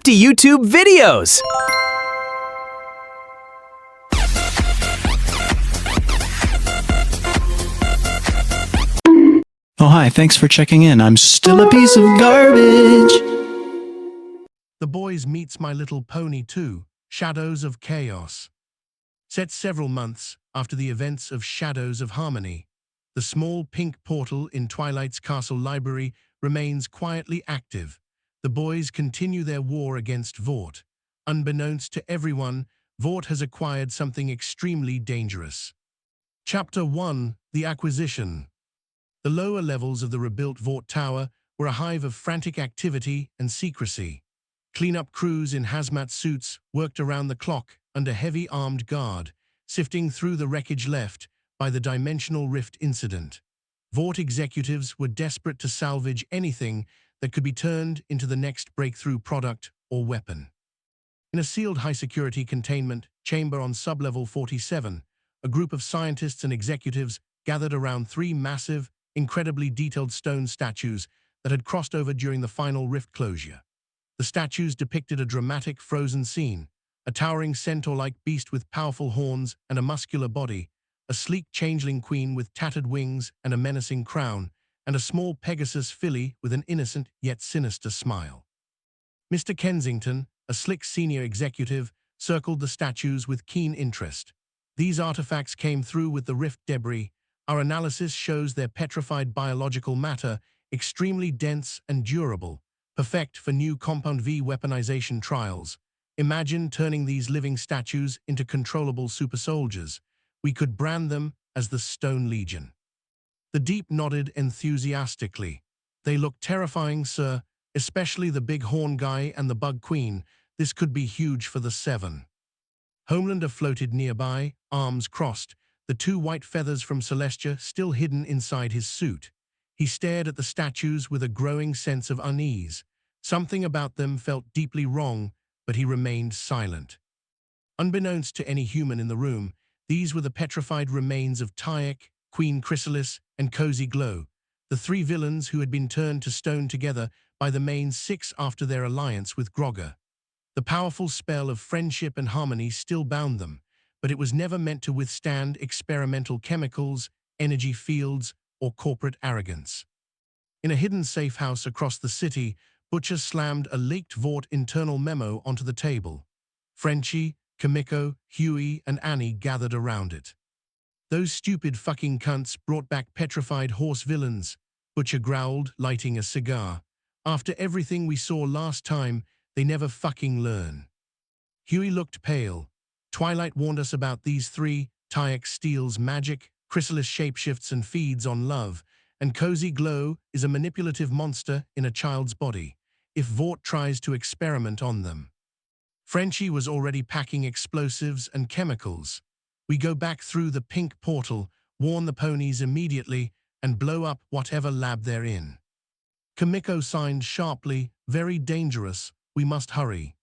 to YouTube videos! Oh, hi, thanks for checking in. I'm still a piece of garbage. The Boys meets My Little Pony 2, Shadows of Chaos. Set several months after the events of Shadows of Harmony, the small pink portal in Twilight's castle library remains quietly active. The boys continue their war against Vought. Unbeknownst to everyone, Vought has acquired something extremely dangerous. Chapter 1: The Acquisition. The lower levels of the rebuilt Vought Tower were a hive of frantic activity and secrecy. Cleanup crews in hazmat suits worked around the clock under heavy armed guard, sifting through the wreckage left by the Dimensional Rift incident. Vought executives were desperate to salvage anything that could be turned into the next breakthrough product or weapon. In a sealed high-security containment chamber on sublevel 47, a group of scientists and executives gathered around three massive, incredibly detailed stone statues that had crossed over during the final rift closure. The statues depicted a dramatic frozen scene: a towering centaur-like beast with powerful horns and a muscular body, a sleek changeling queen with tattered wings and a menacing crown, and a small Pegasus filly with an innocent yet sinister smile. Mr. Kensington, a slick senior executive, circled the statues with keen interest. These artifacts came through with the rift debris. Our analysis shows their petrified biological matter extremely dense and durable, perfect for new Compound V weaponization trials. Imagine turning these living statues into controllable super soldiers. We could brand them as the Stone Legion. The Deep nodded enthusiastically. They look terrifying, sir, especially the big horn guy and the bug queen. This could be huge for the Seven. Homelander floated nearby, arms crossed, the two white feathers from Celestia still hidden inside his suit. He stared at the statues with a growing sense of unease. Something about them felt deeply wrong, but he remained silent. Unbeknownst to any human in the room, these were the petrified remains of Tyek, Queen Chrysalis, and Cozy Glow, the three villains who had been turned to stone together by the main six after their alliance with Grogger. The powerful spell of friendship and harmony still bound them, but it was never meant to withstand experimental chemicals, energy fields, or corporate arrogance. In a hidden safe house across the city, Butcher slammed a leaked Vought internal memo onto the table. Frenchie, Kimiko, Huey, and Annie gathered around it. "Those stupid fucking cunts brought back petrified horse villains," Butcher growled, lighting a cigar. "After everything we saw last time, they never fucking learn." Huey looked pale. "Twilight warned us about these three. Tyek steals magic, Chrysalis shapeshifts and feeds on love, and Cozy Glow is a manipulative monster in a child's body. If Vought tries to experiment on them." Frenchie was already packing explosives and chemicals. "We go back through the pink portal, warn the ponies immediately, and blow up whatever lab they're in." Kimiko signed sharply, "Very dangerous. We must hurry."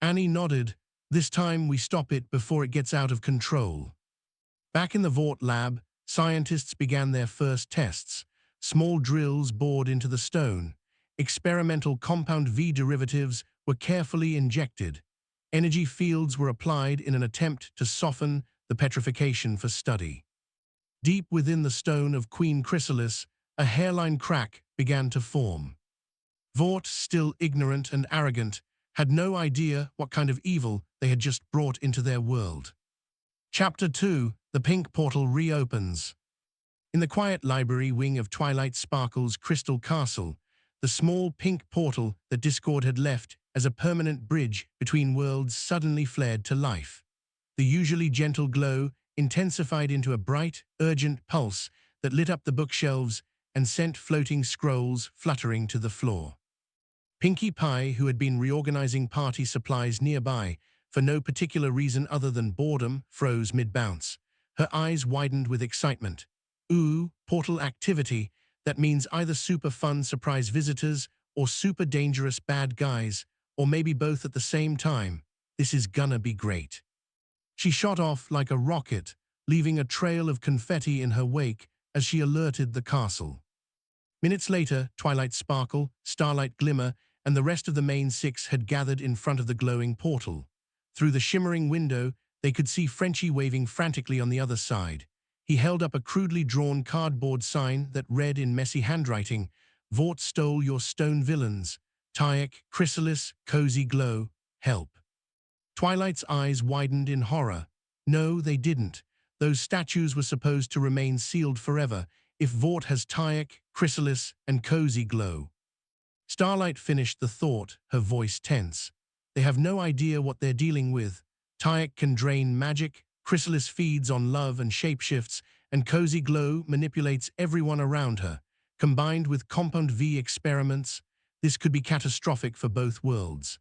Annie nodded. "This time we stop it before it gets out of control." Back in the Vought lab, scientists began their first tests. Small drills bored into the stone. Experimental Compound V derivatives were carefully injected. Energy fields were applied in an attempt to soften the petrification for study. Deep within the stone of Queen Chrysalis, a hairline crack began to form. Vought, still ignorant and arrogant, had no idea what kind of evil they had just brought into their world. Chapter 2: The Pink Portal Reopens. In the quiet library wing of Twilight Sparkle's Crystal Castle, the small pink portal that Discord had left as a permanent bridge between worlds suddenly flared to life. The usually gentle glow intensified into a bright, urgent pulse that lit up the bookshelves and sent floating scrolls fluttering to the floor. Pinkie Pie, who had been reorganizing party supplies nearby for no particular reason other than boredom, froze mid-bounce. Her eyes widened with excitement. "Ooh, portal activity. That means either super fun surprise visitors or super dangerous bad guys, or maybe both at the same time. This is gonna be great." She shot off like a rocket, leaving a trail of confetti in her wake as she alerted the castle. Minutes later, Twilight Sparkle, Starlight Glimmer, and the rest of the main six had gathered in front of the glowing portal. Through the shimmering window, they could see Frenchie waving frantically on the other side. He held up a crudely drawn cardboard sign that read in messy handwriting, "Vought stole your stone villains. Tyek, Chrysalis, Cozy Glow, help." Twilight's eyes widened in horror. No, they didn't. Those statues were supposed to remain sealed forever, if Vought has Tyek, Chrysalis, and Cozy Glow. Starlight finished the thought, her voice tense. They have no idea what they're dealing with. Tyek can drain magic, Chrysalis feeds on love and shapeshifts, and Cozy Glow manipulates everyone around her. Combined with Compound V experiments, this could be catastrophic for both worlds.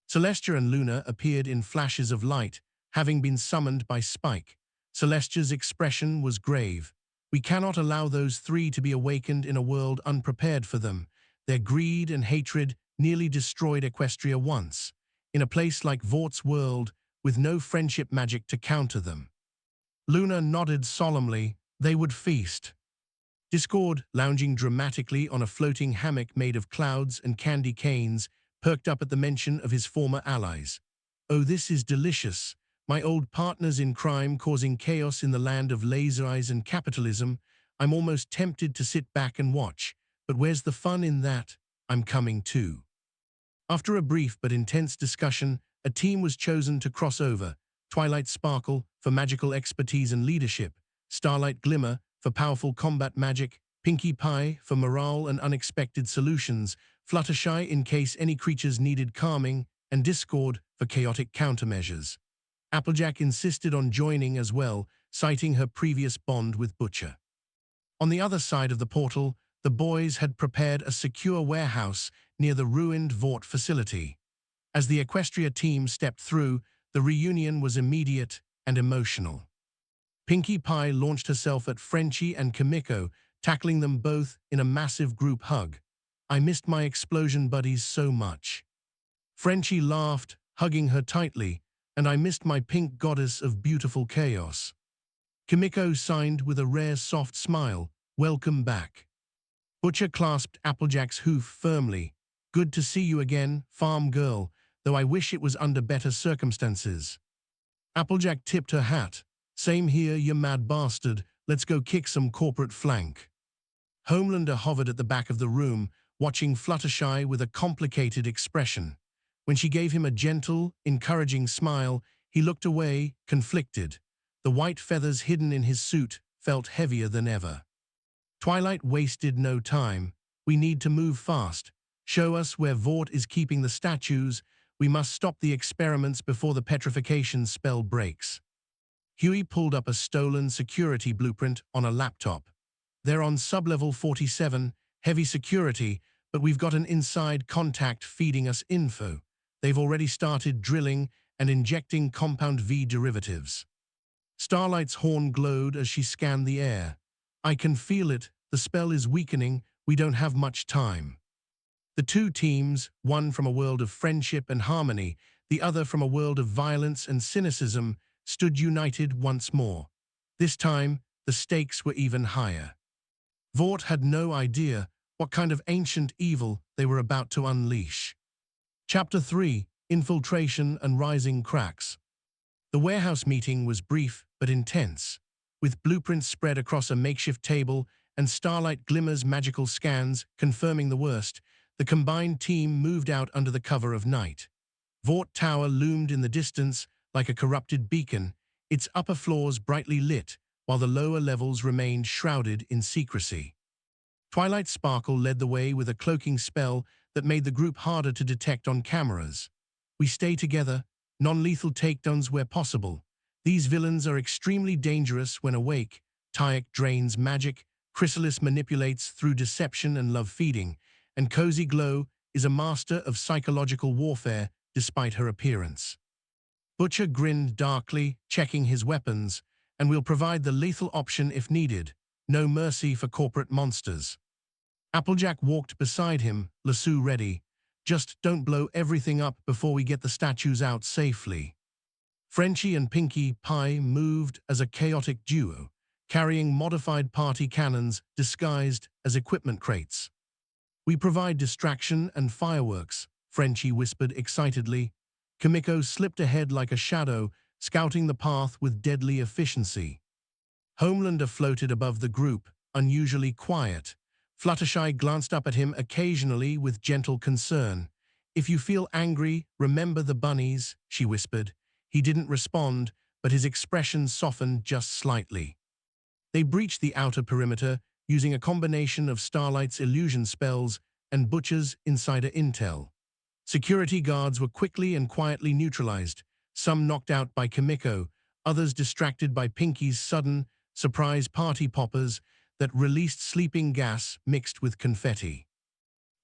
Celestia and Luna appeared in flashes of light, having been summoned by Spike. Celestia's expression was grave. We cannot allow those three to be awakened in a world unprepared for them. Their greed and hatred nearly destroyed Equestria once, in a place like Vaught's world, with no friendship magic to counter them. Luna nodded solemnly. They would feast. Discord, lounging dramatically on a floating hammock made of clouds and candy canes, perked up at the mention of his former allies. "Oh, this is delicious. My old partners in crime causing chaos in the land of laser eyes and capitalism. I'm almost tempted to sit back and watch. But where's the fun in that? I'm coming too." After a brief but intense discussion, a team was chosen to cross over. Twilight Sparkle for magical expertise and leadership, Starlight Glimmer for powerful combat magic, Pinkie Pie for morale and unexpected solutions, Fluttershy in case any creatures needed calming, and Discord for chaotic countermeasures. Applejack insisted on joining as well, citing her previous bond with Butcher. On the other side of the portal, the boys had prepared a secure warehouse near the ruined Vought facility. As the Equestria team stepped through, the reunion was immediate and emotional. Pinkie Pie launched herself at Frenchie and Kimiko, tackling them both in a massive group hug. "I missed my explosion buddies so much." Frenchie laughed, hugging her tightly, "And I missed my pink goddess of beautiful chaos." Kimiko signed with a rare soft smile, "Welcome back." Butcher clasped Applejack's hoof firmly. "Good to see you again, farm girl, though I wish it was under better circumstances." Applejack tipped her hat. "Same here, you mad bastard. Let's go kick some corporate flank." Homelander hovered at the back of the room, watching Fluttershy with a complicated expression. When she gave him a gentle, encouraging smile, he looked away, conflicted. The white feathers hidden in his suit felt heavier than ever. Twilight wasted no time. "We need to move fast. Show us where Vought is keeping the statues. We must stop the experiments before the petrification spell breaks." Huey pulled up a stolen security blueprint on a laptop. "They're on sublevel 47, heavy security, but we've got an inside contact feeding us info. They've already started drilling and injecting Compound V derivatives." Starlight's horn glowed as she scanned the air. "I can feel it. The spell is weakening. We don't have much time." The two teams, one from a world of friendship and harmony, the other from a world of violence and cynicism, stood united once more. This time, the stakes were even higher. Vought had no idea what kind of ancient evil they were about to unleash. Chapter 3: Infiltration and Rising Cracks. The warehouse meeting was brief but intense. With blueprints spread across a makeshift table and Starlight Glimmer's magical scans confirming the worst, the combined team moved out under the cover of night. Vought Tower loomed in the distance like a corrupted beacon, its upper floors brightly lit, while the lower levels remained shrouded in secrecy. Twilight Sparkle led the way with a cloaking spell that made the group harder to detect on cameras. "We stay together, non-lethal takedowns where possible. These villains are extremely dangerous when awake. Tyek drains magic, Chrysalis manipulates through deception and love feeding, and Cozy Glow is a master of psychological warfare despite her appearance." Butcher grinned darkly, checking his weapons, "And we'll provide the lethal option if needed. No mercy for corporate monsters." Applejack walked beside him, lasso ready. "Just don't blow everything up before we get the statues out safely." Frenchie and Pinkie Pie moved as a chaotic duo, carrying modified party cannons disguised as equipment crates. We provide distraction and fireworks, Frenchie whispered excitedly. Kimiko slipped ahead like a shadow, scouting the path with deadly efficiency. Homelander floated above the group, unusually quiet. Fluttershy glanced up at him occasionally with gentle concern. "If you feel angry, remember the bunnies," she whispered. He didn't respond, but his expression softened just slightly. They breached the outer perimeter, using a combination of Starlight's illusion spells and Butcher's insider intel. Security guards were quickly and quietly neutralized, some knocked out by Kimiko, others distracted by Pinky's sudden, surprise party poppers that released sleeping gas mixed with confetti.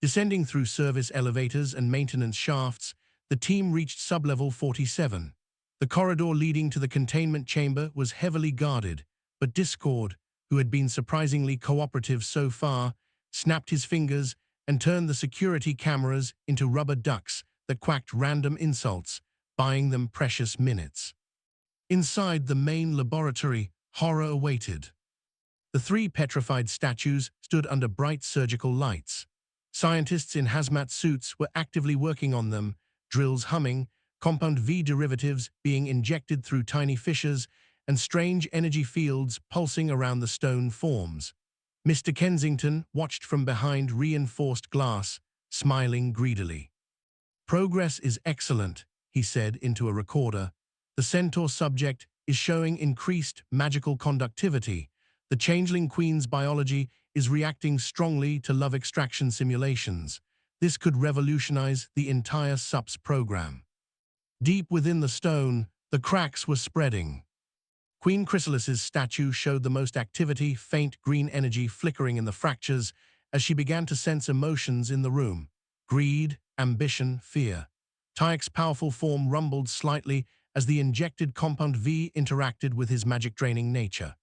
Descending through service elevators and maintenance shafts, the team reached sublevel 47. The corridor leading to the containment chamber was heavily guarded, but Discord, who had been surprisingly cooperative so far, snapped his fingers and turned the security cameras into rubber ducks that quacked random insults, buying them precious minutes. Inside the main laboratory, horror awaited. The three petrified statues stood under bright surgical lights. Scientists in hazmat suits were actively working on them, drills humming, compound V derivatives being injected through tiny fissures, and strange energy fields pulsing around the stone forms. Mr. Kensington watched from behind reinforced glass, smiling greedily. "Progress is excellent," he said into a recorder. "The Centaur subject is showing increased magical conductivity. The Changeling Queen's biology is reacting strongly to love extraction simulations. This could revolutionize the entire SUPS program." Deep within the stone, the cracks were spreading. Queen Chrysalis's statue showed the most activity, faint green energy flickering in the fractures as she began to sense emotions in the room. Greed, ambition, fear. Tyek's powerful form rumbled slightly as the injected compound V interacted with his magic-draining nature.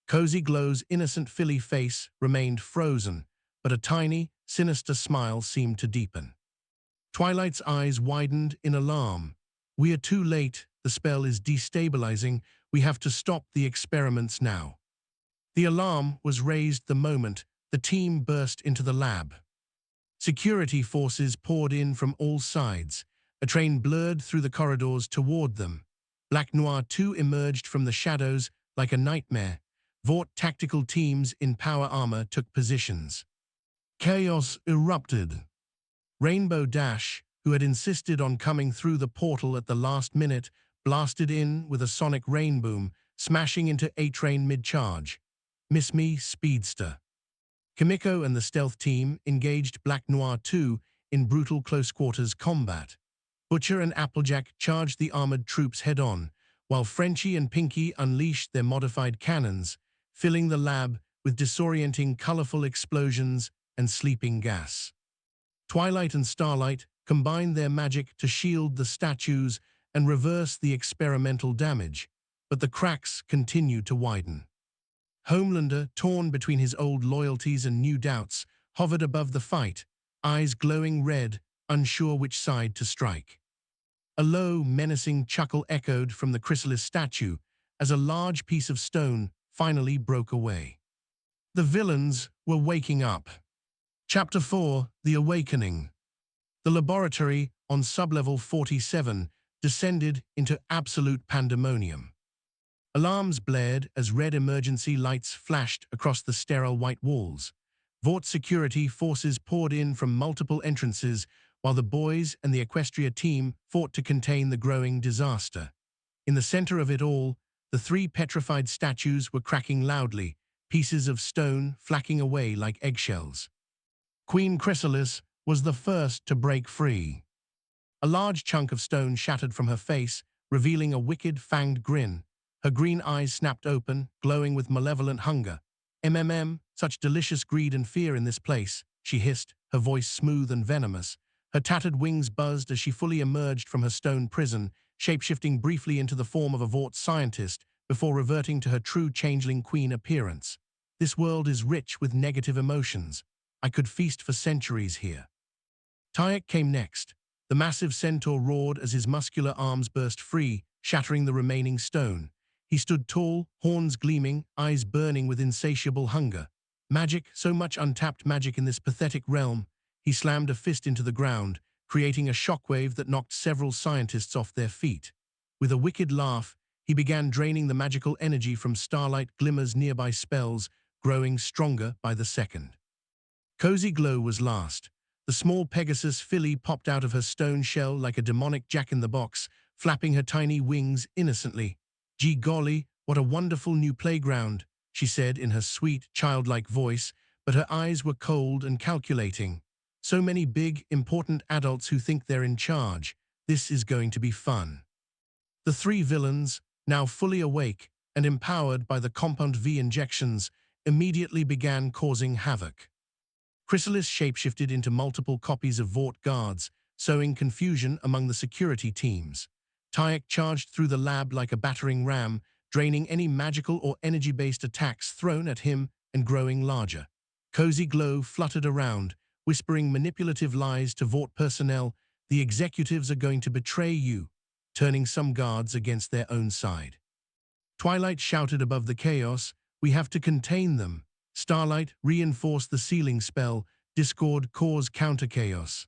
Cozy Glow's innocent filly face remained frozen, but a tiny, sinister smile seemed to deepen. Twilight's eyes widened in alarm. "We are too late. The spell is destabilizing. We have to stop the experiments now." The alarm was raised the moment the team burst into the lab. Security forces poured in from all sides. A train blurred through the corridors toward them. Black Noir 2 emerged from the shadows like a nightmare. Vought tactical teams in power armor took positions. Chaos erupted. Rainbow Dash, who had insisted on coming through the portal at the last minute, blasted in with a sonic rain boom, smashing into A-Train mid-charge. Miss Me, Speedster. Kimiko and the stealth team engaged Black Noir 2 in brutal close-quarters combat. Butcher and Applejack charged the armored troops head-on, while Frenchie and Pinky unleashed their modified cannons, filling the lab with disorienting colorful explosions and sleeping gas. Twilight and Starlight combined their magic to shield the statues and reverse the experimental damage, but the cracks continued to widen. Homelander, torn between his old loyalties and new doubts, hovered above the fight, eyes glowing red, unsure which side to strike. A low, menacing chuckle echoed from the chrysalis statue as a large piece of stone finally broke away. The villains were waking up. Chapter 4, The Awakening. The laboratory on sublevel 47 descended into absolute pandemonium. Alarms blared as red emergency lights flashed across the sterile white walls. Vought security forces poured in from multiple entrances while the boys and the Equestria team fought to contain the growing disaster. In the center of it all, the three petrified statues were cracking loudly, pieces of stone flacking away like eggshells. Queen Chrysalis was the first to break free. A large chunk of stone shattered from her face, revealing a wicked, fanged grin. Her green eyes snapped open, glowing with malevolent hunger. Such delicious greed and fear in this place," she hissed, her voice smooth and venomous. Her tattered wings buzzed as she fully emerged from her stone prison, shapeshifting briefly into the form of a Vought scientist before reverting to her true changeling queen appearance. "This world is rich with negative emotions. I could feast for centuries here." Tyek came next. The massive centaur roared as his muscular arms burst free, shattering the remaining stone. He stood tall, horns gleaming, eyes burning with insatiable hunger. Magic, so much untapped magic in this pathetic realm. he slammed a fist into the ground, creating a shockwave that knocked several scientists off their feet. With a wicked laugh, he began draining the magical energy from Starlight Glimmer's nearby spells, growing stronger by the second. Cozy Glow was last. The small Pegasus filly popped out of her stone shell like a demonic jack-in-the-box, flapping her tiny wings innocently. "Gee golly, what a wonderful new playground," she said in her sweet, childlike voice, but her eyes were cold and calculating. "So many big, important adults who think they're in charge. This is going to be fun." The three villains, now fully awake and empowered by the Compound V injections, immediately began causing havoc. Chrysalis shapeshifted into multiple copies of Vought guards, sowing confusion among the security teams. Tyack charged through the lab like a battering ram, draining any magical or energy-based attacks thrown at him and growing larger. Cozy Glow fluttered around, whispering manipulative lies to Vought personnel. "The executives are going to betray you," turning some guards against their own side. Twilight shouted above the chaos, "We have to contain them." Starlight reinforced the sealing spell, "Discord cause counter-chaos."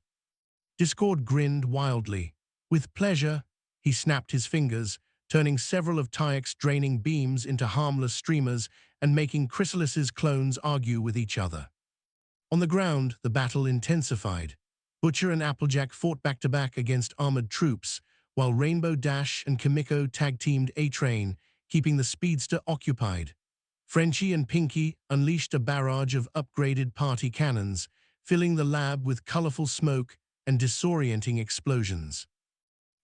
Discord grinned wildly. With pleasure, he snapped his fingers, turning several of Tyack's draining beams into harmless streamers and making Chrysalis's clones argue with each other. On the ground, the battle intensified. Butcher and Applejack fought back-to-back against armored troops, while Rainbow Dash and Kimiko tag-teamed A-Train, keeping the speedster occupied. Frenchie and Pinky unleashed a barrage of upgraded party cannons, filling the lab with colorful smoke and disorienting explosions.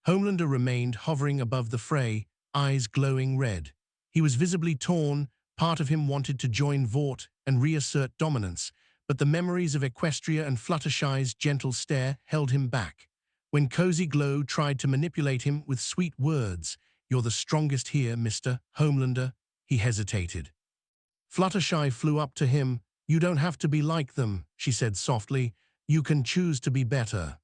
Homelander remained hovering above the fray, eyes glowing red. He was visibly torn. Part of him wanted to join Vought and reassert dominance, but the memories of Equestria and Fluttershy's gentle stare held him back. When Cozy Glow tried to manipulate him with sweet words, "You're the strongest here, Mr. Homelander," he hesitated. Fluttershy flew up to him. "You don't have to be like them," she said softly. "You can choose to be better."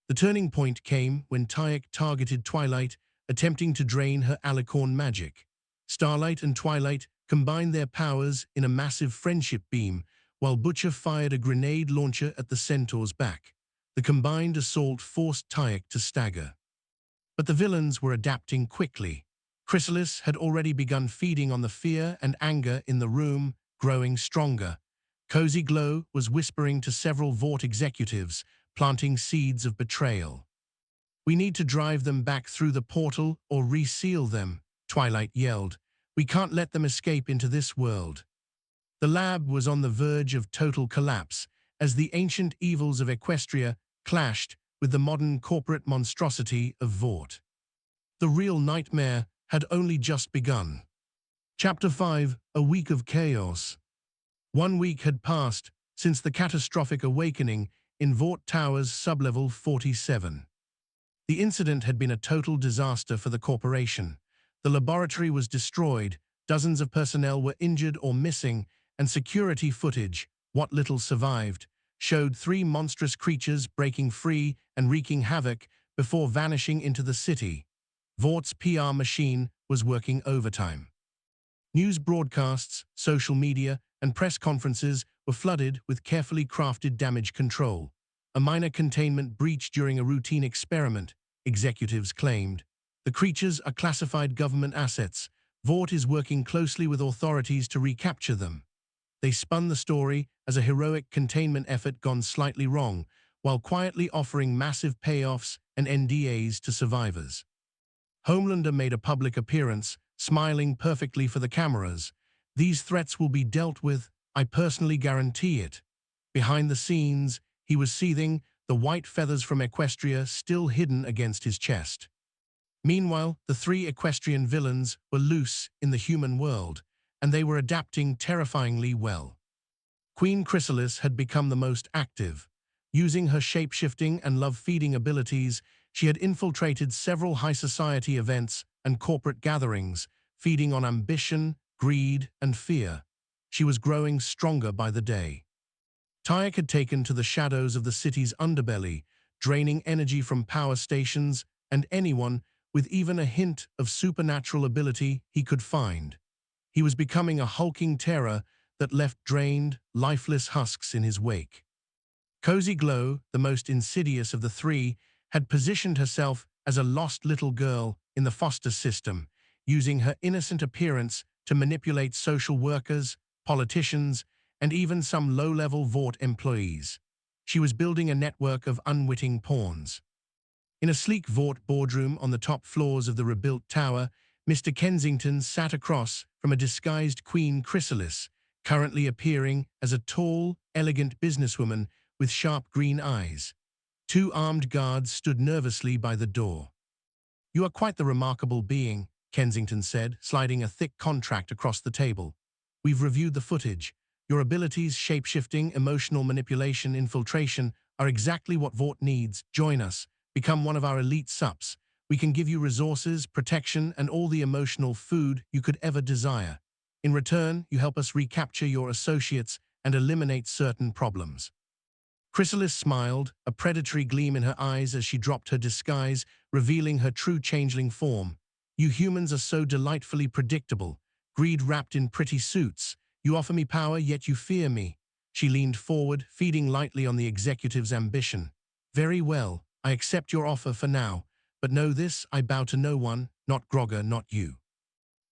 The turning point came when Tyack targeted Twilight, attempting to drain her alicorn magic. Starlight and Twilight combined their powers in a massive friendship beam, while Butcher fired a grenade launcher at the Centaur's back. The combined assault forced Tyack to stagger. But the villains were adapting quickly. Chrysalis had already begun feeding on the fear and anger in the room, growing stronger. Cozy Glow was whispering to several Vought executives, planting seeds of betrayal. "We need to drive them back through the portal or reseal them," Twilight yelled. "We can't let them escape into this world." The lab was on the verge of total collapse as the ancient evils of Equestria clashed with the modern corporate monstrosity of Vought. The real nightmare had only just begun. Chapter 5: A Week of Chaos. 1 week had passed since the catastrophic awakening in Vought Towers sublevel 47. The incident had been a total disaster for the corporation. The laboratory was destroyed, dozens of personnel were injured or missing, and security footage, what little survived, showed 3 monstrous creatures breaking free and wreaking havoc before vanishing into the city. Vaught's PR machine was working overtime. News broadcasts, social media, and press conferences were flooded with carefully crafted damage control. A minor containment breach during a routine experiment, executives claimed. The creatures are classified government assets. Vought is working closely with authorities to recapture them. They spun the story as a heroic containment effort gone slightly wrong, while quietly offering massive payoffs and NDAs to survivors. Homelander made a public appearance, smiling perfectly for the cameras. "These threats will be dealt with, I personally guarantee it." Behind the scenes, he was seething, the white feathers from Equestria still hidden against his chest. Meanwhile, the 3 Equestrian villains were loose in the human world, and they were adapting terrifyingly well. Queen Chrysalis had become the most active. Using her shape-shifting and love-feeding abilities, she had infiltrated several high society events and corporate gatherings, feeding on ambition, greed, and fear. She was growing stronger by the day. Tyack had taken to the shadows of the city's underbelly, draining energy from power stations and anyone with even a hint of supernatural ability he could find. He was becoming a hulking terror that left drained, lifeless husks in his wake. Cozy Glow, the most insidious of the three, had positioned herself as a lost little girl in the foster system, using her innocent appearance to manipulate social workers, politicians, and even some low-level Vought employees. She was building a network of unwitting pawns. In a sleek Vought boardroom on the top floors of the rebuilt tower, Mr. Kensington sat across from a disguised Queen Chrysalis, currently appearing as a tall, elegant businesswoman with sharp green eyes. Two armed guards stood nervously by the door. "You are quite the remarkable being," Kensington said, sliding a thick contract across the table. "We've reviewed the footage. Your abilities, shape-shifting, emotional manipulation, infiltration, are exactly what Vought needs. Join us. Become one of our elite sups. We can give you resources, protection, and all the emotional food you could ever desire. In return, you help us recapture your associates and eliminate certain problems." Chrysalis smiled, a predatory gleam in her eyes as she dropped her disguise, revealing her true changeling form. "You humans are so delightfully predictable, greed wrapped in pretty suits. You offer me power, yet you fear me." She leaned forward, feeding lightly on the executive's ambition. "Very well, I accept your offer for now, but know this, I bow to no one, not Grogger, not you."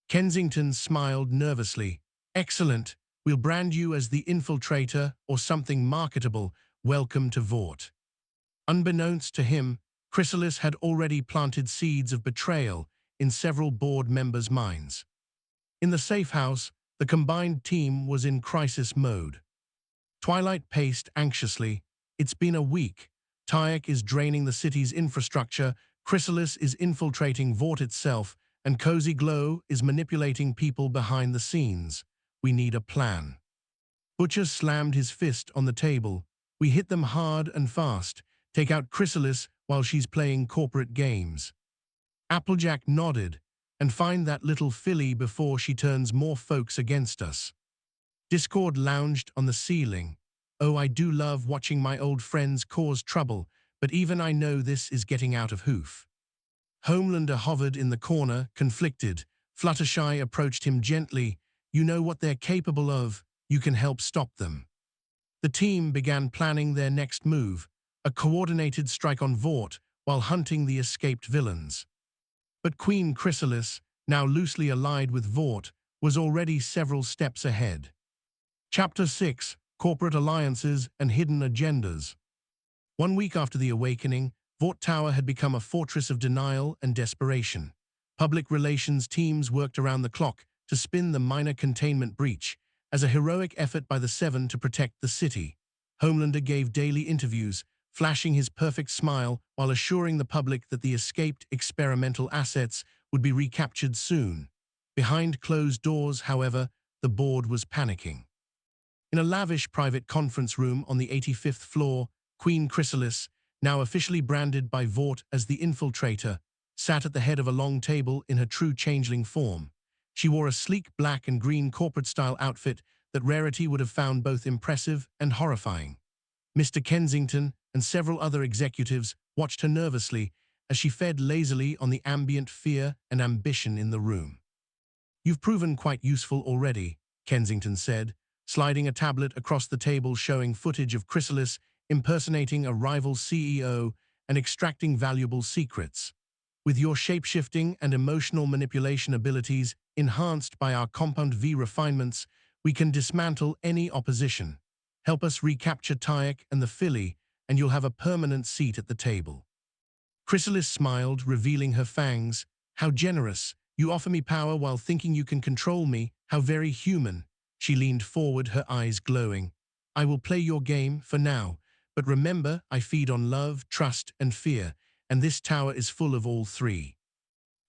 Kensington smiled nervously. "Excellent. We'll brand you as the infiltrator or something marketable. Welcome to Vought." Unbeknownst to him, Chrysalis had already planted seeds of betrayal in several board members' minds. In the safe house, the combined team was in crisis mode. Twilight paced anxiously. "It's been a week. Tayek is draining the city's infrastructure, Chrysalis is infiltrating Vought itself, and Cozy Glow is manipulating people behind the scenes. We need a plan." Butcher slammed his fist on the table. "We hit them hard and fast. Take out Chrysalis while she's playing corporate games." Applejack nodded. "And find that little filly before she turns more folks against us." Discord lounged on the ceiling. "Oh, I do love watching my old friends cause trouble, but even I know this is getting out of hoof." Homelander hovered in the corner, conflicted. Fluttershy approached him gently. "You know what they're capable of. You can help stop them." The team began planning their next move, a coordinated strike on Vought while hunting the escaped villains. But Queen Chrysalis, now loosely allied with Vought, was already several steps ahead. Chapter 6: Corporate Alliances and Hidden Agendas. 1 week after the awakening, Vought Tower had become a fortress of denial and desperation. Public relations teams worked around the clock to spin the minor containment breach as a heroic effort by the Seven to protect the city. Homelander gave daily interviews, flashing his perfect smile while assuring the public that the escaped experimental assets would be recaptured soon. Behind closed doors, however, the board was panicking. In a lavish private conference room on the 85th floor, Queen Chrysalis, now officially branded by Vought as the Infiltrator, sat at the head of a long table in her true changeling form. She wore a sleek black and green corporate-style outfit that Rarity would have found both impressive and horrifying. Mr. Kensington and several other executives watched her nervously as she fed lazily on the ambient fear and ambition in the room. "You've proven quite useful already," Kensington said, sliding a tablet across the table showing footage of Chrysalis impersonating a rival CEO and extracting valuable secrets. "With your shape-shifting and emotional manipulation abilities enhanced by our Compound V refinements, we can dismantle any opposition. Help us recapture Tayek and the filly, and you'll have a permanent seat at the table." Chrysalis smiled, revealing her fangs. "How generous. You offer me power while thinking you can control me. How very human." She leaned forward, her eyes glowing. "I will play your game for now, but remember, I feed on love, trust, and fear, and this tower is full of all three."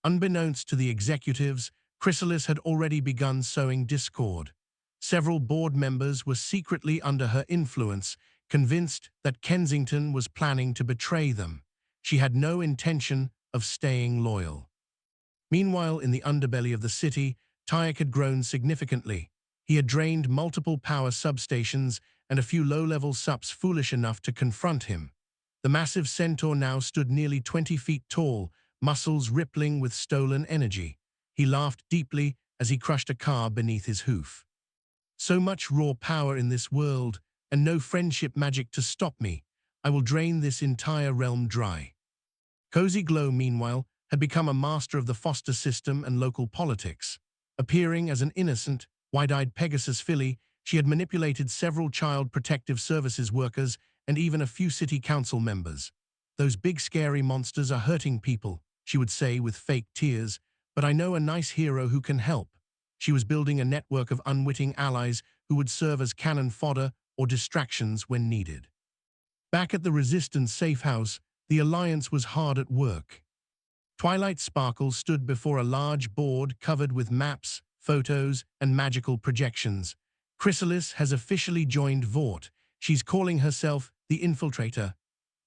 Unbeknownst to the executives, Chrysalis had already begun sowing discord. Several board members were secretly under her influence, convinced that Kensington was planning to betray them. She had no intention of staying loyal. Meanwhile, in the underbelly of the city, Tayek had grown significantly. He had drained multiple power substations and a few low-level sups foolish enough to confront him. The massive centaur now stood nearly 20 feet tall, muscles rippling with stolen energy. He laughed deeply as he crushed a car beneath his hoof. "So much raw power in this world. and no friendship magic to stop me. I will drain this entire realm dry. Cozy Glow, meanwhile, had become a master of the foster system and local politics. Appearing as an innocent, wide-eyed Pegasus filly, she had manipulated several child protective services workers and even a few city council members. "Those big scary monsters are hurting people," she would say with fake tears, "but I know a nice hero who can help." She was building a network of unwitting allies who would serve as cannon fodder or distractions when needed. Back at the Resistance safe house, the Alliance was hard at work. Twilight Sparkle stood before a large board covered with maps, photos, and magical projections. Chrysalis has officially joined Vought. She's calling herself the Infiltrator.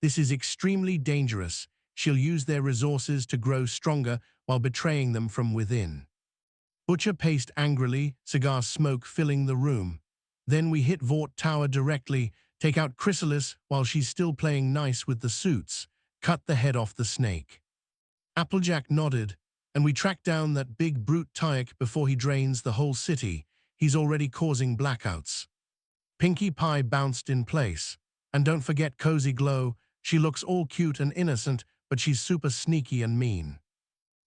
This is extremely dangerous. She'll use their resources to grow stronger while betraying them from within. Butcher paced angrily, cigar smoke filling the room. "Then we hit Vought Tower directly, take out Chrysalis while she's still playing nice with the suits, cut the head off the snake." Applejack nodded, "And we track down that big brute Tyke before he drains the whole city. He's already causing blackouts." Pinkie Pie bounced in place. "And don't forget Cozy Glow. She looks all cute and innocent, but she's super sneaky and mean."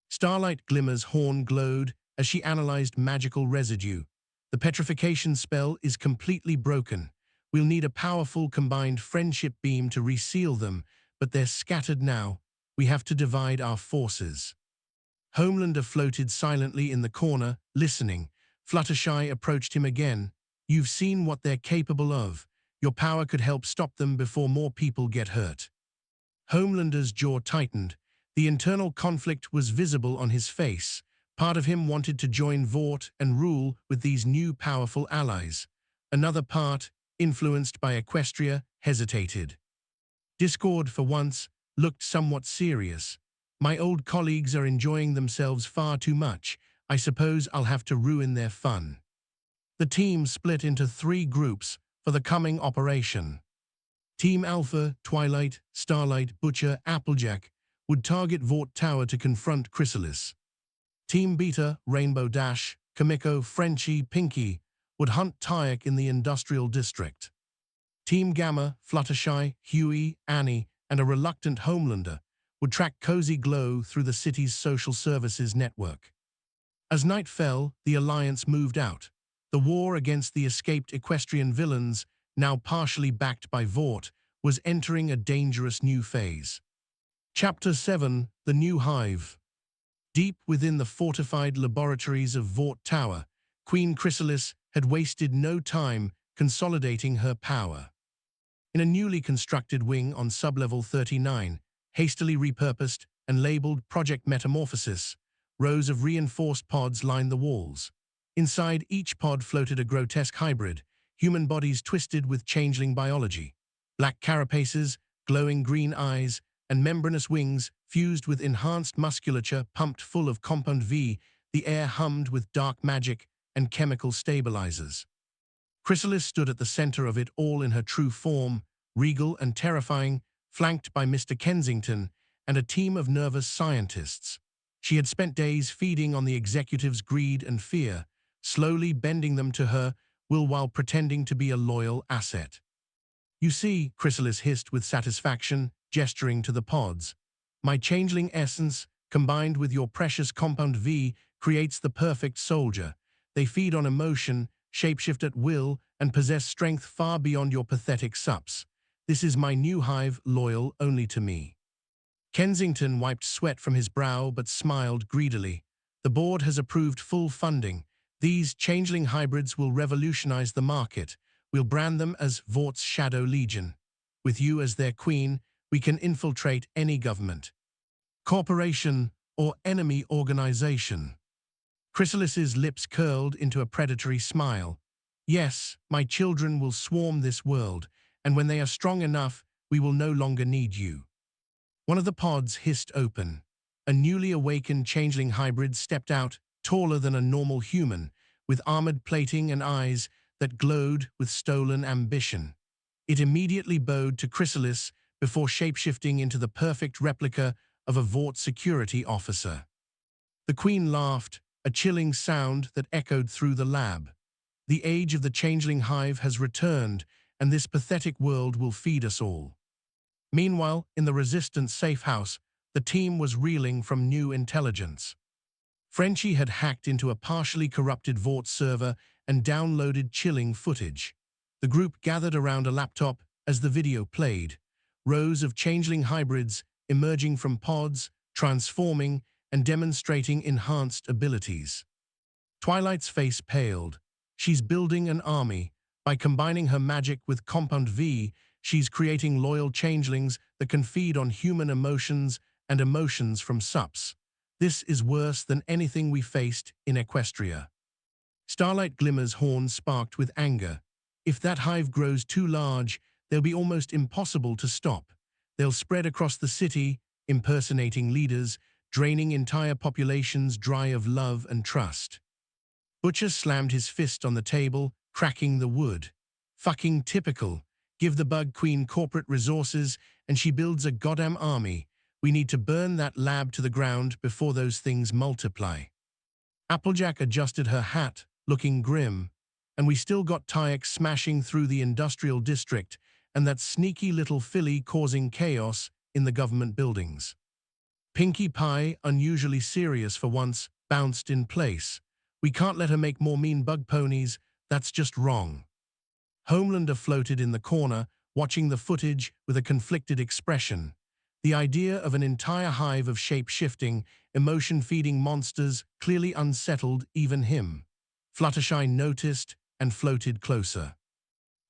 Starlight Glimmer's horn glowed as she analyzed magical residue. "The petrification spell is completely broken. We'll need a powerful combined friendship beam to reseal them, but they're scattered now. We have to divide our forces." Homelander floated silently in the corner, listening. Fluttershy approached him again. "You've seen what they're capable of. Your power could help stop them before more people get hurt." Homelander's jaw tightened. The internal conflict was visible on his face. Part of him wanted to join Vought and rule with these new powerful allies. Another part, influenced by Equestria, hesitated. Discord, for once, looked somewhat serious. "My old colleagues are enjoying themselves far too much. I suppose I'll have to ruin their fun." The team split into 3 groups for the coming operation. Team Alpha, Twilight, Starlight, Butcher, Applejack, would target Vought Tower to confront Chrysalis. Team Beta, Rainbow Dash, Kamiko, Frenchie, Pinkie, would hunt Tyke in the industrial district. Team Gamma, Fluttershy, Huey, Annie, and a reluctant Homelander would track Cozy Glow through the city's social services network. As night fell, the Alliance moved out. The war against the escaped Equestrian villains, now partially backed by Vought, was entering a dangerous new phase. Chapter 7: The New Hive. Deep within the fortified laboratories of Vought Tower, Queen Chrysalis had wasted no time consolidating her power. In a newly constructed wing on sublevel 39, hastily repurposed and labeled Project Metamorphosis, rows of reinforced pods lined the walls. Inside each pod floated a grotesque hybrid, human bodies twisted with changeling biology. Black carapaces, glowing green eyes, and membranous wings fused with enhanced musculature pumped full of Compound V. The air hummed with dark magic and chemical stabilizers. Chrysalis stood at the center of it all in her true form, regal and terrifying, flanked by Mr. Kensington and a team of nervous scientists. She had spent days feeding on the executive's greed and fear, slowly bending them to her will while pretending to be a loyal asset. "You see," Chrysalis hissed with satisfaction, gesturing to the pods, "my changeling essence, combined with your precious Compound V, creates the perfect soldier. They feed on emotion, shapeshift at will, and possess strength far beyond your pathetic sups. This is my new hive, loyal only to me." Kensington wiped sweat from his brow but smiled greedily. "The board has approved full funding. These changeling hybrids will revolutionize the market. We'll brand them as Vaught's Shadow Legion. With you as their queen, we can infiltrate any government, corporation, or enemy organization." Chrysalis's lips curled into a predatory smile. "Yes, my children will swarm this world, and when they are strong enough, we will no longer need you." One of the pods hissed open. A newly awakened changeling hybrid stepped out, taller than a normal human, with armored plating and eyes that glowed with stolen ambition. It immediately bowed to Chrysalis before shapeshifting into the perfect replica of a Vought security officer. The Queen laughed, a chilling sound that echoed through the lab. "The age of the changeling hive has returned, and this pathetic world will feed us all. Meanwhile, in the Resistance safe house, the team was reeling from new intelligence. Frenchie had hacked into a partially corrupted Vought server and downloaded chilling footage. The group gathered around a laptop as the video played, rows of changeling hybrids emerging from pods, transforming, and demonstrating enhanced abilities. Twilight's face paled. She's building an army. By combining her magic with Compound V, she's creating loyal changelings that can feed on human emotions and emotions from SUPs. This is worse than anything we faced in Equestria. Starlight Glimmer's horn sparked with anger. If that hive grows too large, they'll be almost impossible to stop. They'll spread across the city, impersonating leaders, draining entire populations dry of love and trust. Butcher slammed his fist on the table, cracking the wood. Fucking typical. Give the Bug Queen corporate resources and she builds a goddamn army. We need to burn that lab to the ground before those things multiply. Applejack adjusted her hat, looking grim. And we still got Tyack smashing through the industrial district and that sneaky little filly causing chaos in the government buildings. Pinkie Pie, unusually serious for once, bounced in place. We can't let her make more mean bug ponies. That's just wrong. Homelander floated in the corner, watching the footage with a conflicted expression. The idea of an entire hive of shape-shifting, emotion-feeding monsters clearly unsettled even him. Fluttershy noticed and floated closer.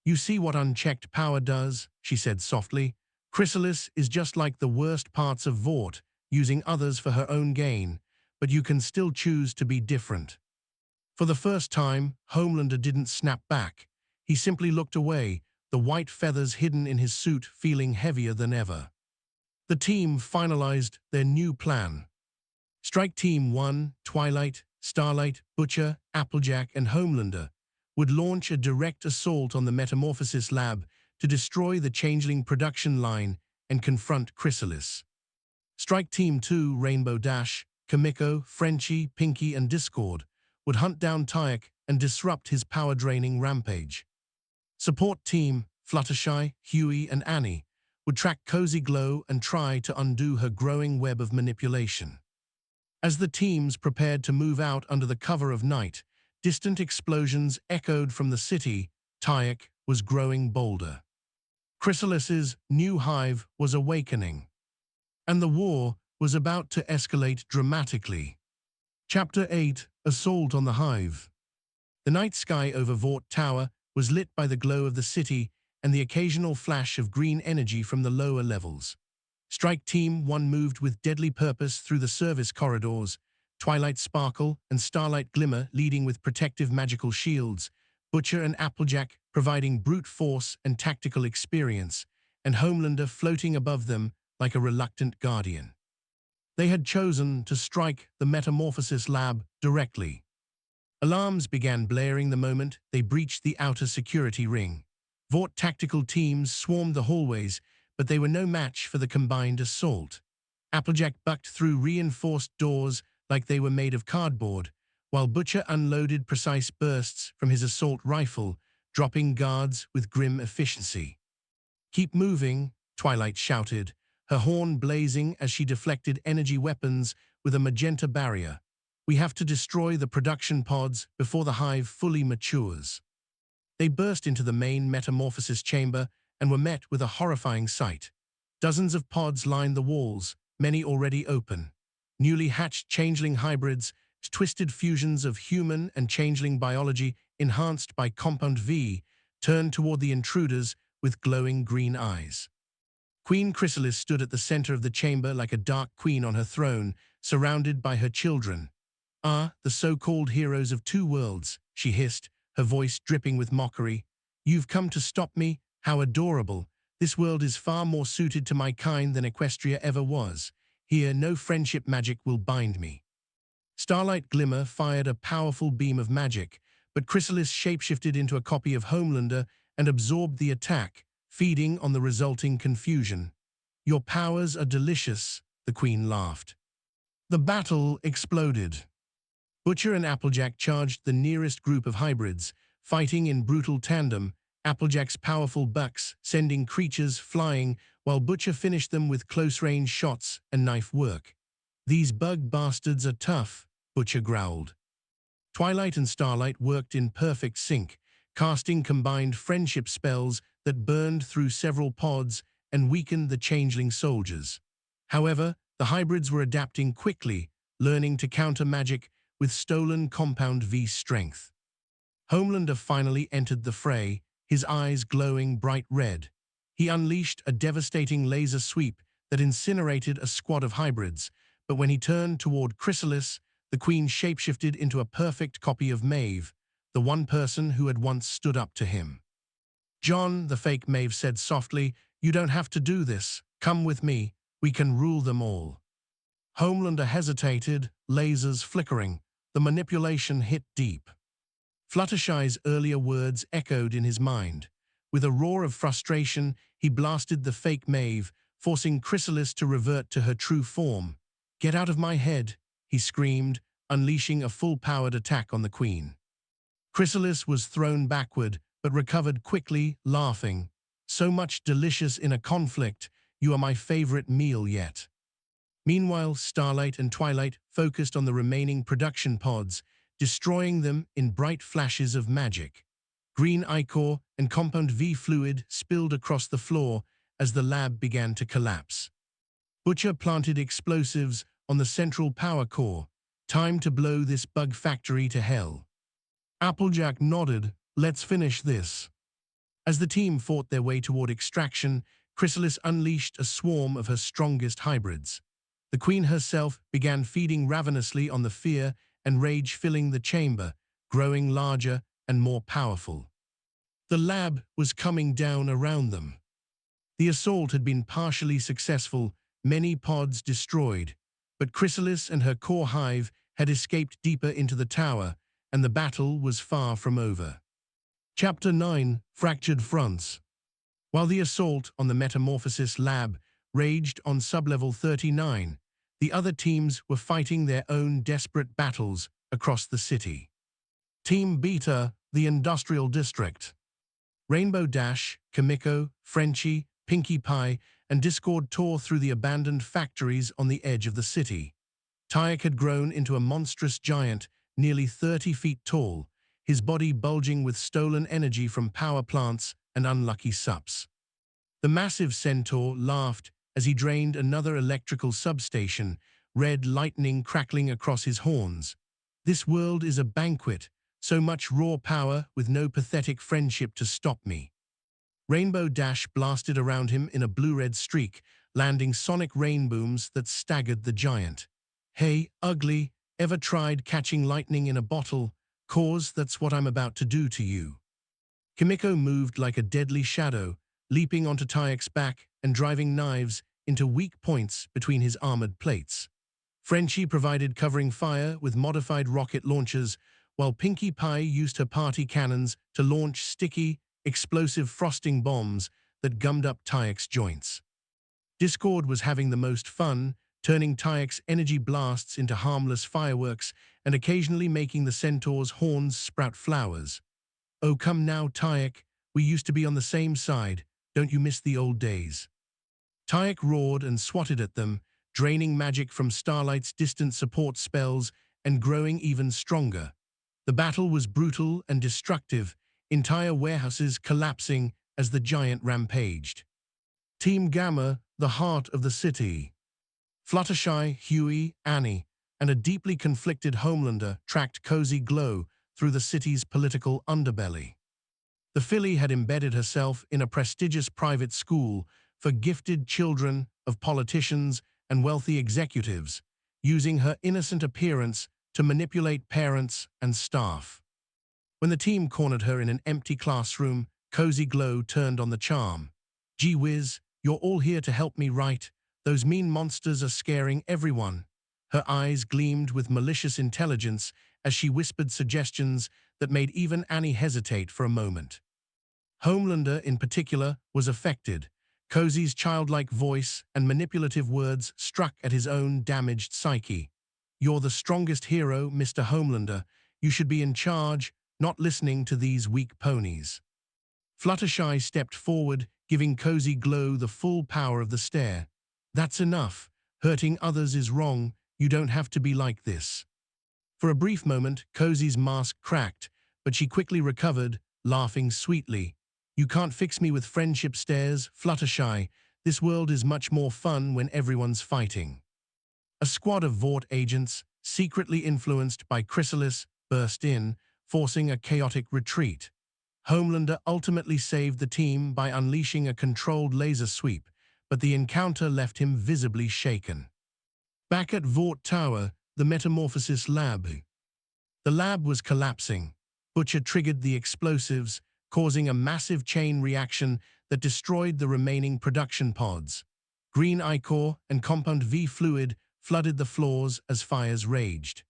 You see what unchecked power does, she said softly. Chrysalis is just like the worst parts of Vought, using others for her own gain, but you can still choose to be different. For the first time, Homelander didn't snap back. He simply looked away, the white feathers hidden in his suit feeling heavier than ever. The team finalized their new plan. Strike Team 1, Twilight, Starlight, Butcher, Applejack, and Homelander would launch a direct assault on the Metamorphosis Lab to destroy the Changeling production line and confront Chrysalis. Strike Team 2, Rainbow Dash, Kamiko, Frenchie, Pinkie, and Discord would hunt down Tyack and disrupt his power-draining rampage. Support Team, Fluttershy, Huey, and Annie would track Cozy Glow and try to undo her growing web of manipulation. As the teams prepared to move out under the cover of night, distant explosions echoed from the city. Tyack was growing bolder. Chrysalis's new hive was awakening. And the war was about to escalate dramatically. Chapter 8, Assault on the Hive. The night sky over Vought Tower was lit by the glow of the city and the occasional flash of green energy from the lower levels. Strike Team 1 moved with deadly purpose through the service corridors, Twilight Sparkle and Starlight Glimmer leading with protective magical shields, Butcher and Applejack providing brute force and tactical experience, and Homelander floating above them like a reluctant guardian. They had chosen to strike the Metamorphosis Lab directly. Alarms began blaring the moment they breached the outer security ring. Vought tactical teams swarmed the hallways, but they were no match for the combined assault. Applejack bucked through reinforced doors like they were made of cardboard, while Butcher unloaded precise bursts from his assault rifle, dropping guards with grim efficiency. Keep moving, Twilight shouted, her horn blazing as she deflected energy weapons with a magenta barrier. We have to destroy the production pods before the hive fully matures. They burst into the main metamorphosis chamber and were met with a horrifying sight. Dozens of pods lined the walls, many already open. Newly hatched changeling hybrids, twisted fusions of human and changeling biology enhanced by Compound V, turned toward the intruders with glowing green eyes. Queen Chrysalis stood at the center of the chamber like a dark queen on her throne, surrounded by her children. "Ah, the so-called heroes of two worlds," she hissed, her voice dripping with mockery. "You've come to stop me? How adorable. This world is far more suited to my kind than Equestria ever was. Here, no friendship magic will bind me." Starlight Glimmer fired a powerful beam of magic, but Chrysalis shapeshifted into a copy of Homelander and absorbed the attack, feeding on the resulting confusion. "Your powers are delicious," the Queen laughed. The battle exploded. Butcher and Applejack charged the nearest group of hybrids, fighting in brutal tandem Applejack's powerful bucks sending creatures flying, while Butcher finished them with close-range shots and knife work. "These bug bastards are tough," Butcher growled. Twilight and Starlight worked in perfect sync, casting combined friendship spells that burned through several pods and weakened the changeling soldiers. However, the hybrids were adapting quickly, learning to counter magic with stolen Compound V strength. Homelander finally entered the fray, his eyes glowing bright red. He unleashed a devastating laser sweep that incinerated a squad of hybrids, but when he turned toward Chrysalis, the Queen shapeshifted into a perfect copy of Maeve, the one person who had once stood up to him. "John," the fake Maeve said softly, "you don't have to do this. Come with me. We can rule them all." Homelander hesitated, lasers flickering. The manipulation hit deep. Fluttershy's earlier words echoed in his mind. With a roar of frustration, he blasted the fake Maeve, forcing Chrysalis to revert to her true form. "Get out of my head," he screamed, unleashing a full-powered attack on the Queen. Chrysalis was thrown backward, but recovered quickly, laughing. "So much delicious in a conflict. You are my favorite meal yet." Meanwhile, Starlight and Twilight focused on the remaining production pods, destroying them in bright flashes of magic. Green ichor and Compound V fluid spilled across the floor as the lab began to collapse. Butcher planted explosives on the central power core. "Time to blow this bug factory to hell." Applejack nodded. "Let's finish this." As the team fought their way toward extraction, Chrysalis unleashed a swarm of her strongest hybrids. The Queen herself began feeding ravenously on the fear and rage filling the chamber, growing larger and more powerful. The lab was coming down around them. The assault had been partially successful, many pods destroyed, but Chrysalis and her core hive had escaped deeper into the tower, and the battle was far from over. Chapter 9: Fractured Fronts. While the assault on the Metamorphosis lab raged on Sublevel 39, the other teams were fighting their own desperate battles across the city. Team Beta, the Industrial District. Rainbow Dash, Kimiko, Frenchie, Pinkie Pie, and Discord tore through the abandoned factories on the edge of the city. Tyack had grown into a monstrous giant, nearly 30 feet tall, his body bulging with stolen energy from power plants and unlucky sups. The massive centaur laughed as he drained another electrical substation, red lightning crackling across his horns. "This world is a banquet, so much raw power with no pathetic friendship to stop me." Rainbow Dash blasted around him in a blue-red streak, landing sonic rain booms that staggered the giant. "Hey, ugly, ever tried catching lightning in a bottle? 'Cause that's what I'm about to do to you." Kimiko moved like a deadly shadow, leaping onto Tyack's back and driving knives into weak points between his armored plates. Frenchie provided covering fire with modified rocket launchers, while Pinkie Pie used her party cannons to launch sticky, explosive frosting bombs that gummed up Tyack's joints. Discord was having the most fun, turning Tyack's energy blasts into harmless fireworks and occasionally making the centaur's horns sprout flowers. "Oh, come now, Tyack. We used to be on the same side. Don't you miss the old days?" Tyack roared and swatted at them, draining magic from Starlight's distant support spells and growing even stronger. The battle was brutal and destructive, entire warehouses collapsing as the giant rampaged. Team Gamma, the heart of the city. Fluttershy, Huey, Annie, and a deeply conflicted Homelander tracked Cozy Glow through the city's political underbelly. The filly had embedded herself in a prestigious private school for gifted children of politicians and wealthy executives, using her innocent appearance to manipulate parents and staff. When the team cornered her in an empty classroom, Cozy Glow turned on the charm. "Gee whiz, you're all here to help me, right? Those mean monsters are scaring everyone." Her eyes gleamed with malicious intelligence as she whispered suggestions that made even Annie hesitate for a moment. Homelander, in particular, was affected. Cozy's childlike voice and manipulative words struck at his own damaged psyche. "You're the strongest hero, Mr. Homelander. You should be in charge, not listening to these weak ponies." Fluttershy stepped forward, giving Cozy Glow the full power of the stare. That's enough. Hurting others is wrong. You don't have to be like this. For a brief moment, Cozy's mask cracked, but she quickly recovered, laughing sweetly. You can't fix me with friendship stares, Fluttershy. This world is much more fun when everyone's fighting. A squad of Vought agents, secretly influenced by Chrysalis, burst in, forcing a chaotic retreat. Homelander ultimately saved the team by unleashing a controlled laser sweep, but the encounter left him visibly shaken. Back at Vought Tower, the Metamorphosis Lab. The lab was collapsing. Butcher triggered the explosives, causing a massive chain reaction that destroyed the remaining production pods. Green ichor and Compound V fluid flooded the floors as fires raged.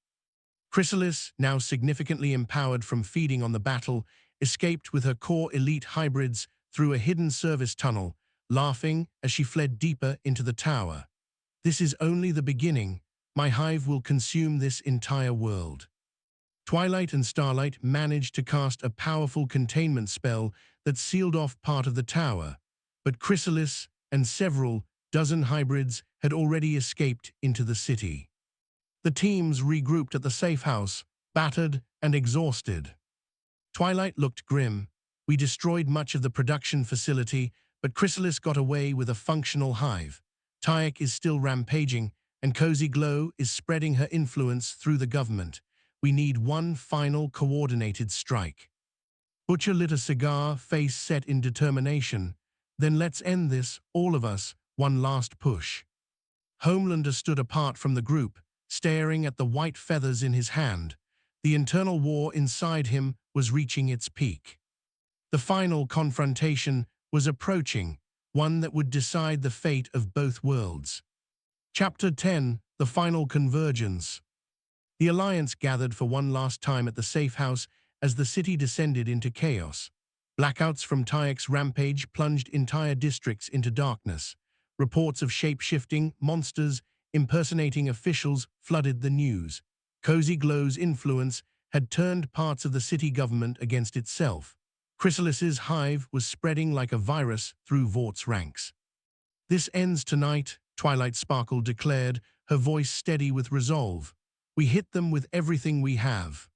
Chrysalis, now significantly empowered from feeding on the battle, escaped with her core elite hybrids through a hidden service tunnel, laughing as she fled deeper into the tower. This is only the beginning. My hive will consume this entire world. Twilight and Starlight managed to cast a powerful containment spell that sealed off part of the tower, but Chrysalis and several dozen hybrids had already escaped into the city. The teams regrouped at the safe house, battered and exhausted. Twilight looked grim. We destroyed much of the production facility, but Chrysalis got away with a functional hive. Tayek is still rampaging, and Cozy Glow is spreading her influence through the government. We need one final coordinated strike. Butcher lit a cigar, face set in determination. Then let's end this, all of us, one last push. Homelander stood apart from the group, staring at the white feathers in his hand. The internal war inside him was reaching its peak. The final confrontation was approaching, one that would decide the fate of both worlds. Chapter 10: The Final Convergence. The Alliance gathered for one last time at the safe house as the city descended into chaos. Blackouts from Tayek's rampage plunged entire districts into darkness. Reports of shape-shifting monsters impersonating officials flooded the news. Cozy Glow's influence had turned parts of the city government against itself. Chrysalis's hive was spreading like a virus through Vaught's ranks. This ends tonight, Twilight Sparkle declared, her voice steady with resolve. We hit them with everything we have.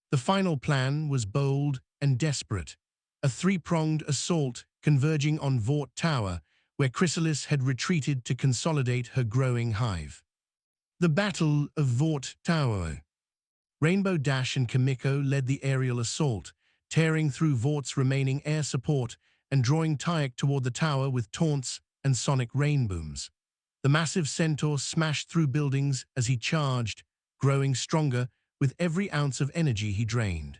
The final plan was bold and desperate. A three-pronged assault converging on Vought Tower, where Chrysalis had retreated to consolidate her growing hive. The Battle of Vought Tower. Rainbow Dash and Kimiko led the aerial assault, tearing through Vaught's remaining air support and drawing Tayek toward the tower with taunts and sonic rainbooms. The massive centaur smashed through buildings as he charged, growing stronger with every ounce of energy he drained.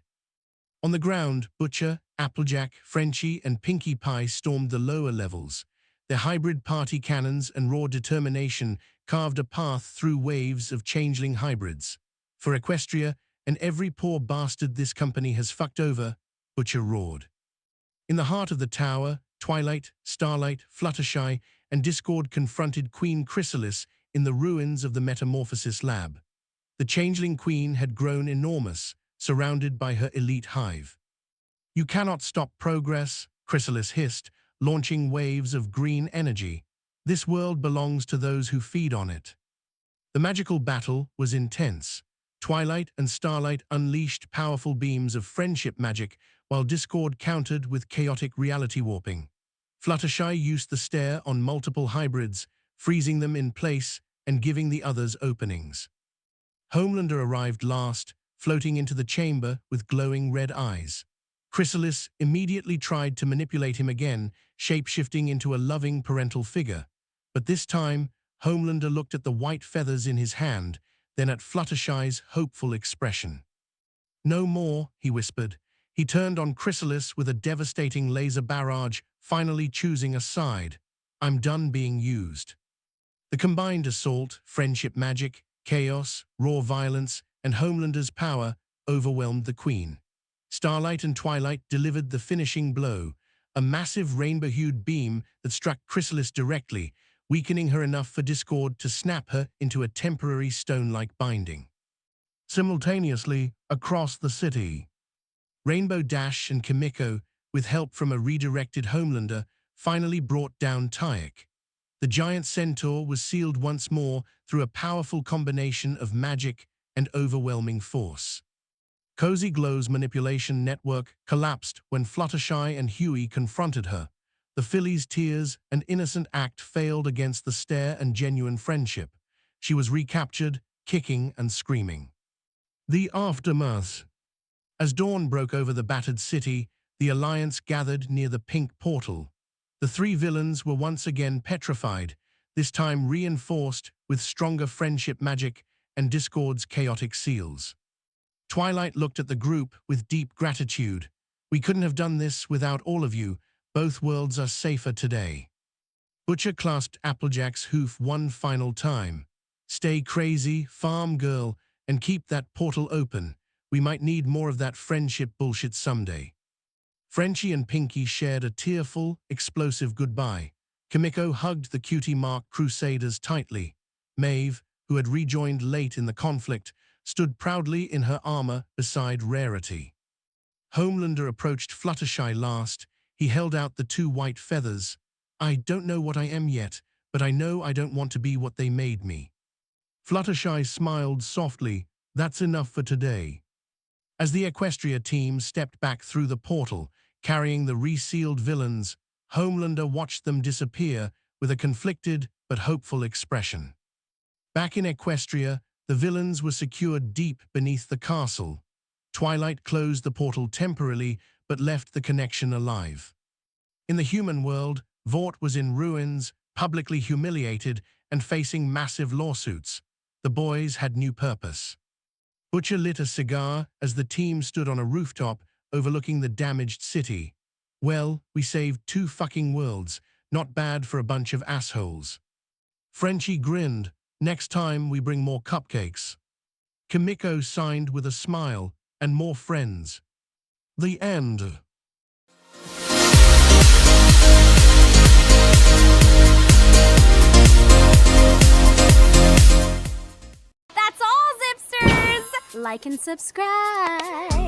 On the ground, Butcher, Applejack, Frenchie, and Pinkie Pie stormed the lower levels. Their hybrid party cannons and raw determination carved a path through waves of changeling hybrids. For Equestria and every poor bastard this company has fucked over, Butcher roared. In the heart of the tower, Twilight, Starlight, Fluttershy, and Discord confronted Queen Chrysalis in the ruins of the Metamorphosis Lab. The changeling queen had grown enormous, surrounded by her elite hive. You cannot stop progress, Chrysalis hissed, launching waves of green energy. This world belongs to those who feed on it. The magical battle was intense. Twilight and Starlight unleashed powerful beams of friendship magic, while Discord countered with chaotic reality warping. Fluttershy used the stare on multiple hybrids, freezing them in place and giving the others openings. Homelander arrived last, floating into the chamber with glowing red eyes. Chrysalis immediately tried to manipulate him again, shape-shifting into a loving parental figure. But this time, Homelander looked at the white feathers in his hand, then at Fluttershy's hopeful expression. No more, he whispered. He turned on Chrysalis with a devastating laser barrage, finally choosing a side. I'm done being used. The combined assault, friendship magic, chaos, raw violence, and Homelander's power overwhelmed the Queen. Starlight and Twilight delivered the finishing blow, a massive rainbow-hued beam that struck Chrysalis directly, weakening her enough for Discord to snap her into a temporary stone-like binding. Simultaneously, across the city, Rainbow Dash and Kimiko with help from a redirected Homelander, finally brought down Tyek. The giant centaur was sealed once more through a powerful combination of magic and overwhelming force. Cozy Glow's manipulation network collapsed when Fluttershy and Huey confronted her. The filly's tears and innocent act failed against the stare and genuine friendship. She was recaptured, kicking and screaming. The aftermath. As dawn broke over the battered city, the Alliance gathered near the pink portal. The three villains were once again petrified, this time reinforced with stronger friendship magic and Discord's chaotic seals. Twilight looked at the group with deep gratitude. We couldn't have done this without all of you. Both worlds are safer today. Butcher clasped Applejack's hoof one final time. Stay crazy, farm girl, and keep that portal open. We might need more of that friendship bullshit someday. Frenchie and Pinky shared a tearful, explosive goodbye. Kimiko hugged the cutie mark crusaders tightly. Maeve, who had rejoined late in the conflict, stood proudly in her armor beside Rarity. Homelander approached Fluttershy last. He held out the two white feathers. I don't know what I am yet, but I know I don't want to be what they made me. Fluttershy smiled softly. That's enough for today. As the Equestria team stepped back through the portal, carrying the resealed villains, Homelander watched them disappear with a conflicted but hopeful expression. Back in Equestria, the villains were secured deep beneath the castle. Twilight closed the portal temporarily, but left the connection alive. In the human world, Vought was in ruins, publicly humiliated, and facing massive lawsuits. The boys had new purpose. Butcher lit a cigar as the team stood on a rooftop overlooking the damaged city. Well, we saved two fucking worlds. Not bad for a bunch of assholes. Frenchie grinned. Next time we bring more cupcakes. Kimiko signed with a smile, and more friends. The end. That's all, Zipsters! Like and subscribe.